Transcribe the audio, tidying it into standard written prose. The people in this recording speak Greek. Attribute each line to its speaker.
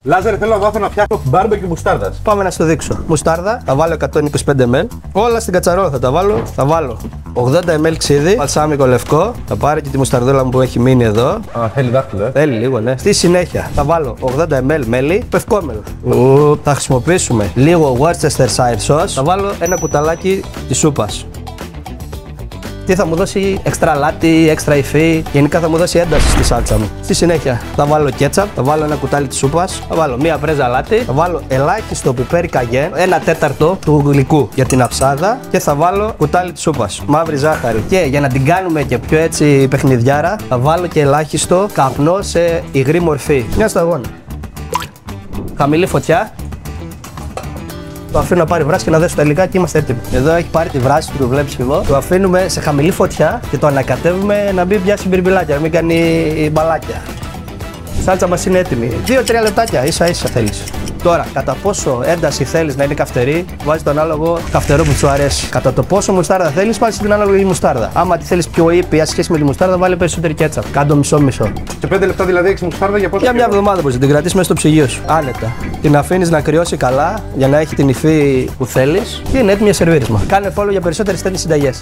Speaker 1: Λάζαρε, θέλω να μάθω να φτιάχνω μπάρμπεκιου μουστάρδας.
Speaker 2: Πάμε να σου δείξω. Μουστάρδα, θα βάλω 125 ml. Όλα στην κατσαρόλα θα τα βάλω. Θα βάλω 80 ml ξύδι, μπαλσάμικο λευκό. Θα πάρω και τη μουσταρδόλα μου που έχει μείνει εδώ.
Speaker 1: Α, θέλει δάχτυλο,
Speaker 2: Θέλει λίγο, ναι. Στη συνέχεια θα βάλω 80 ml μέλι, πευκόμελο. Θα χρησιμοποιήσουμε λίγο Worcestershire sauce. Θα βάλω ένα κουταλάκι τη σούπας. Τι θα μου δώσει έξτρα λάτι, έξτρα υφή, γενικά θα μου δώσει ένταση στη σάλτσα μου. Στη συνέχεια θα βάλω κέτσαπ, θα βάλω ένα κουτάλι της σούπας, θα βάλω μία πρέζα λάτι, θα βάλω ελάχιστο πιπέρι καγέν, 1/4 του γλυκού για την αψάδα και θα βάλω κουτάλι της σούπας, μαύρη ζάχαρη. Και για να την κάνουμε και πιο έτσι παιχνιδιάρα, θα βάλω και ελάχιστο καπνό σε υγρή μορφή. Μια σταγόνα. Χαμηλή φωτιά. Το αφήνω να πάρει βράση και να δέσω τα υλικά και είμαστε έτοιμοι. Εδώ έχει πάρει τη βράση που το βλέπεις εδώ. Το αφήνουμε σε χαμηλή φωτιά και το ανακατεύουμε να μην πιάσει μπιρμπιλάκια, να μην κάνει μπαλάκια. Η σάλτσα μας είναι έτοιμη. 2-3 λεπτάκια ίσα ίσα θέλεις. Τώρα, κατά πόσο ένταση θέλεις να είναι καυτερή, βάζεις τον ανάλογο καυτερό που σου αρέσει. Κατά το πόσο μουστάρδα θέλεις, βάζεις την ανάλογη μουστάρδα. Άμα τη θέλεις πιο ήπια σχέση με τη μουστάρδα, βάλε περισσότερη κέτσαπ. Κάντο μισό-μισό.
Speaker 1: Σε 5 λεπτά δηλαδή έχεις μουστάρδα για πόσο?
Speaker 2: Για μια εβδομάδα μπορείς να την κρατήσεις μέσα στο ψυγείο σου. Άνετα. Την αφήνεις να κρυώσει καλά για να έχει την υφή που θέλεις και είναι έτοιμη για σερβίρισμα. Κάνε follow για περισσότερες τέτοιες συνταγές.